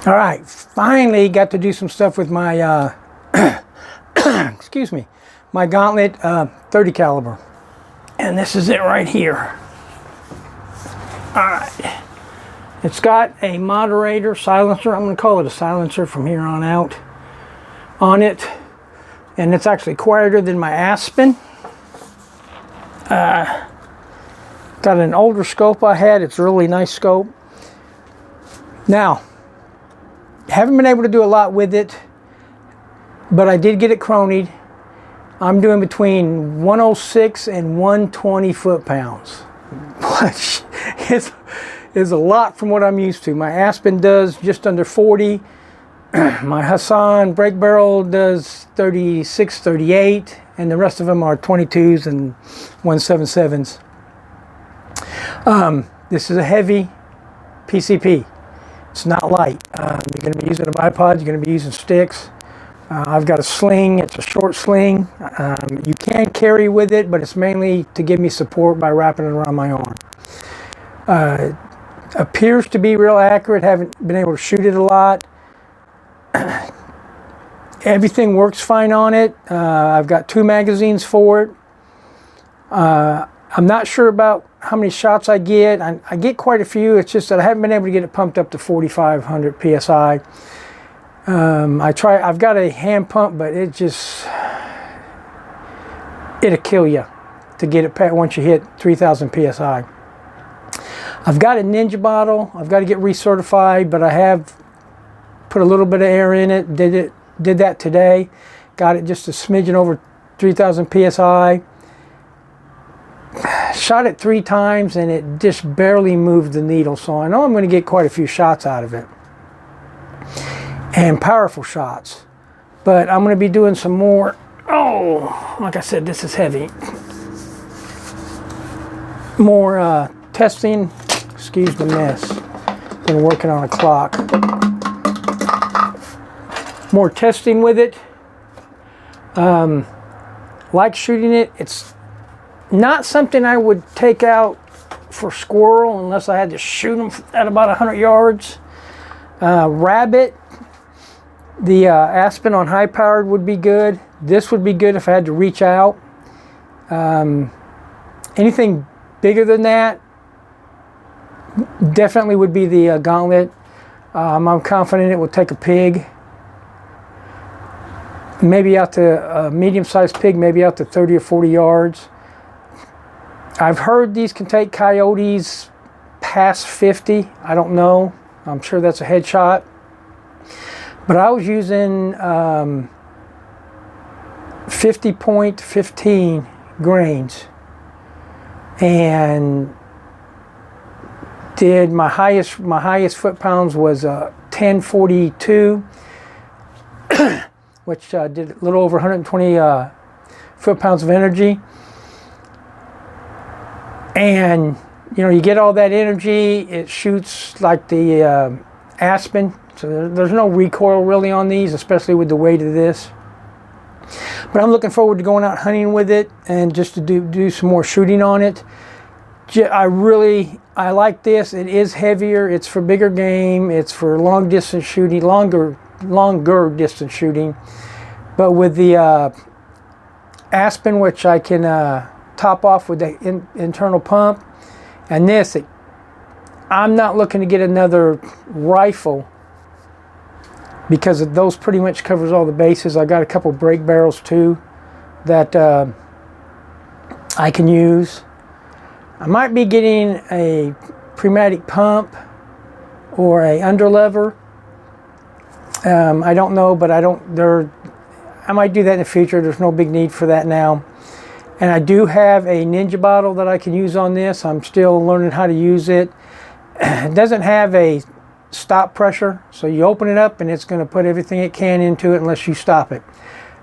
All right, finally got to do some stuff with my, excuse me, my Gauntlet 30 caliber. And this is it right here. All right. It's got a moderator, silencer. I'm going to call it a silencer from here on out on it. And it's actually quieter than my Aspen. Got an older scope I had. It's a really nice scope. Now, haven't been able to do a lot with it, but I did get it cronied. I'm doing between 106 and 120 foot-pounds, which is a lot from what I'm used to. My Aspen does just under 40. My Hassan brake barrel does 36, 38, and the rest of them are 22s and 177s. This is a heavy PCP. It's not light. You're going to be using a bipod. You're going to be using sticks. I've got a sling. It's a short sling. You can carry with it, but it's mainly to give me support by wrapping it around my arm. Appears to be real accurate. Haven't been able to shoot it a lot. Everything works fine on it. I've got 2 magazines for it. I'm not sure about how many shots I get. I get quite a few. It's just that I haven't been able to get it pumped up to 4,500 psi. I've got a hand pump, but it'll kill you to get it once you hit 3,000 psi. I've got a Ninja bottle. I've got to get recertified, but I have put a little bit of air in it. Did that today. Got it just a smidgen over 3,000 psi. Shot it 3 times and it just barely moved the needle, so I know I'm going to get quite a few shots out of it. And powerful shots. But I'm going to be doing some more. Oh, like I said, this is heavy. More testing. Excuse the mess. Been working on a clock. More testing with it. Like shooting it. It's not something I would take out for squirrel unless I had to shoot them at about 100 yards. Rabbit, the Aspen on high powered would be good. This would be good if I had to reach out. Anything bigger than that definitely would be the Gauntlet. I'm confident it will take a pig. Maybe out to a medium-sized pig, maybe out to 30 or 40 yards. I've heard these can take coyotes past 50. I don't know. I'm sure that's a headshot. But I was using 50.15 grains. And did my highest foot-pounds was 1042, which did a little over 120 foot-pounds of energy. And you know, you get all that energy, it shoots like the Aspen, so there's no recoil really on these, especially with the weight of this. But I'm looking forward to going out hunting with it and just to do some more shooting on it. I like this. It is heavier, it's for bigger game, it's for long distance shooting, longer distance shooting. But with the Aspen, which I can top off with the internal pump, and this, I'm not looking to get another rifle because those pretty much covers all the bases. I got a couple brake barrels too that I can use. I might be getting a pneumatic pump or a underlever. I don't know, but I might do that in the future. There's no big need for that now. And I do have a Ninja bottle that I can use on this. I'm still learning how to use it. It doesn't have a stop pressure, so you open it up and it's going to put everything it can into it unless you stop it.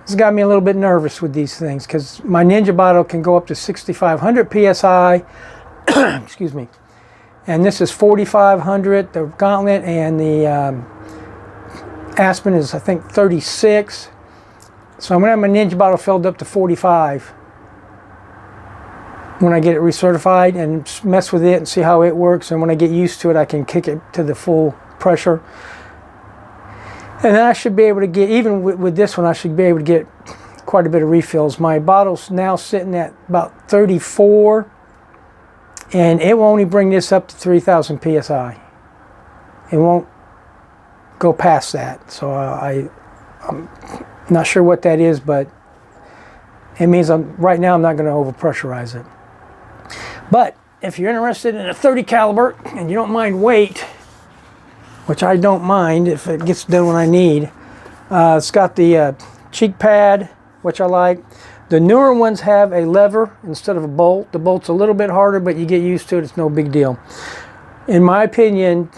It's got me a little bit nervous with these things because my Ninja bottle can go up to 6,500 psi. Excuse me. And this is 4,500, the Gauntlet, and the Aspen is, I think, 36. So I'm going to have my Ninja bottle filled up to 45 when I get it recertified and mess with it and see how it works. And when I get used to it, I can kick it to the full pressure. And then I should be able to get, even with this one, I should be able to get quite a bit of refills. My bottle's now sitting at about 34, and it will only bring this up to 3,000 psi. It won't go past that. So I'm not sure what that is, but it means right now I'm not going to overpressurize it. But if you're interested in a 30 caliber and you don't mind weight, which I don't mind if it gets done when I need, it's got the cheek pad, which I like. The newer ones have a lever instead of a bolt. The bolt's a little bit harder, but you get used to it. It's no big deal. In my opinion,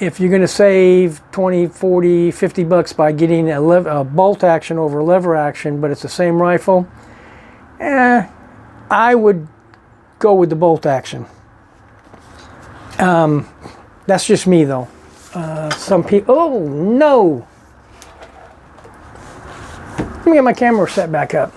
if you're going to save 20, 40, 50 bucks by getting a bolt action over a lever action, but it's the same rifle, I would go with the bolt action. That's just me though. Some people, oh no! Let me get my camera set back up.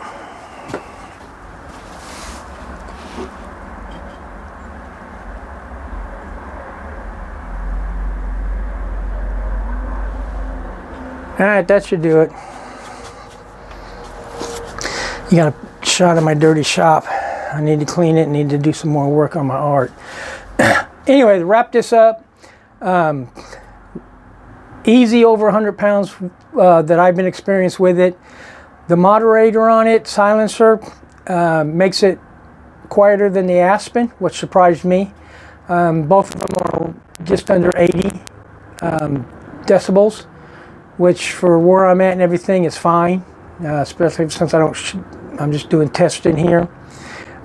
Alright, that should do it. You got a shot of my dirty shop. I need to clean it, need to do some more work on my art. Anyway, to wrap this up, easy over 100 pounds that I've been experienced with it. The moderator on it, silencer, makes it quieter than the Aspen, which surprised me. Both of them are just under 80 decibels, which for where I'm at and everything is fine, especially since I'm just doing testing here.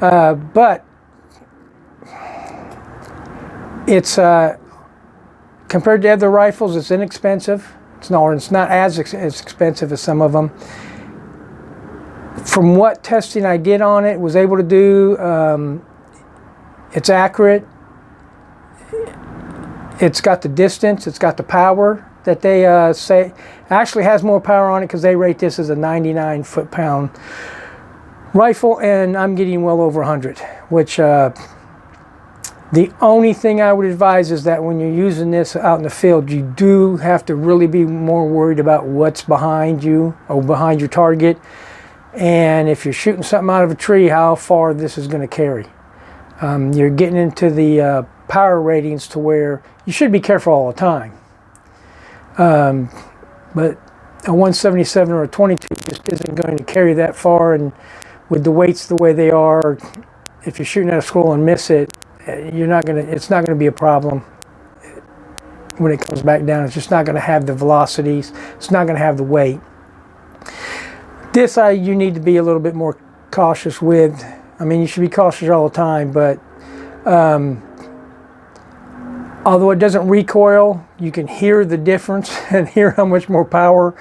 But it's compared to other rifles, it's inexpensive. It's not as expensive as some of them. From what testing I did on it, was able to do, it's accurate. It's got the distance. It's got the power that they say. Actually has more power on it because they rate this as a 99 foot-pound rifle, and I'm getting well over 100, which the only thing I would advise is that when you're using this out in the field, you do have to really be more worried about what's behind you or behind your target, and if you're shooting something out of a tree, how far this is going to carry. You're getting into the power ratings to where you should be careful all the time. But a 177 or a 22 just isn't going to carry that far, and with the weights the way they are, if you're shooting at a squirrel and miss it, it's not gonna be a problem when it comes back down. It's just not gonna have the velocities. It's not gonna have the weight. This you need to be a little bit more cautious with. I mean, you should be cautious all the time, but although it doesn't recoil, you can hear the difference and hear how much more power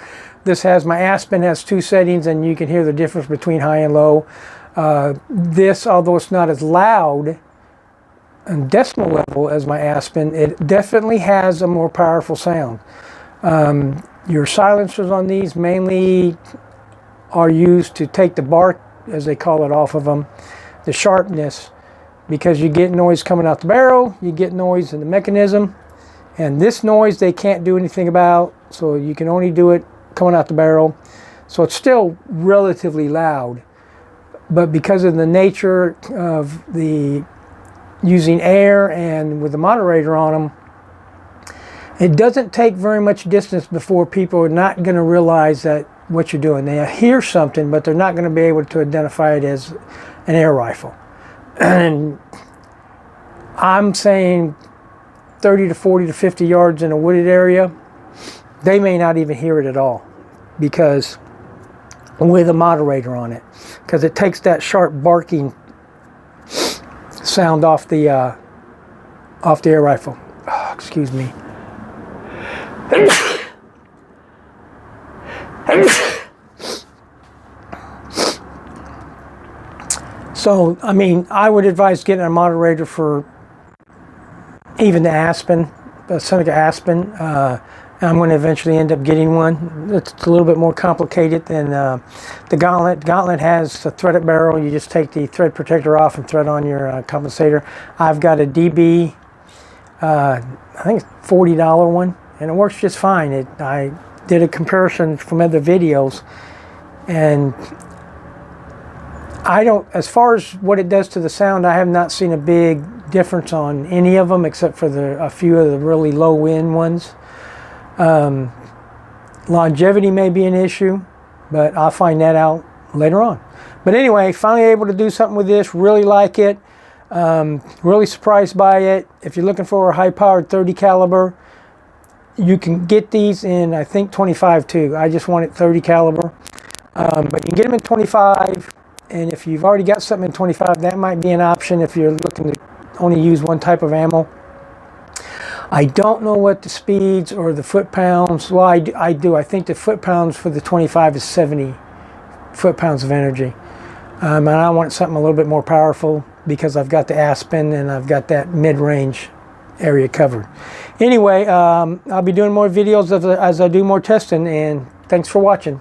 this has. My Aspen has 2 settings, and you can hear the difference between high and low. This, although it's not as loud and decimal level as my Aspen, it definitely has a more powerful sound. Your silencers on these mainly are used to take the bark, as they call it, off of them, the sharpness, because you get noise coming out the barrel, you get noise in the mechanism, and this noise they can't do anything about, so you can only do it coming out the barrel. So it's still relatively loud, but because of the nature of the using air and with the moderator on them, it doesn't take very much distance before people are not going to realize that what you're doing. They hear something, but they're not going to be able to identify it as an air rifle. And I'm saying 30 to 40 to 50 yards in a wooded area, they may not even hear it at all, because with a moderator on it, because it takes that sharp barking sound off the air rifle. Oh, excuse me. So, I mean, I would advise getting a moderator for even the Aspen, the Seneca Aspen. I'm going to eventually end up getting one. It's a little bit more complicated than the Gauntlet. Gauntlet has a threaded barrel. You just take the thread protector off and thread on your compensator. I've got a DB, I think it's $40 one, and it works just fine. did a comparison from other videos, and I don't, as far as what it does to the sound, I have not seen a big difference on any of them except for a few of the really low end ones. Longevity may be an issue, but I'll find that out later on. But anyway, finally able to do something with this. Really like it. Really surprised by it. If you're looking for a high-powered 30 caliber, you can get these in, I think, 25 too. I just wanted 30 caliber, but you can get them in 25. And if you've already got something in 25, that might be an option if you're looking to only use one type of ammo. I don't know what the speeds or the foot-pounds, well, I do. I think the foot-pounds for the 25 is 70 foot-pounds of energy. And I want something a little bit more powerful because I've got the Aspen and I've got that mid-range area covered. Anyway, I'll be doing more videos as I do more testing, and thanks for watching.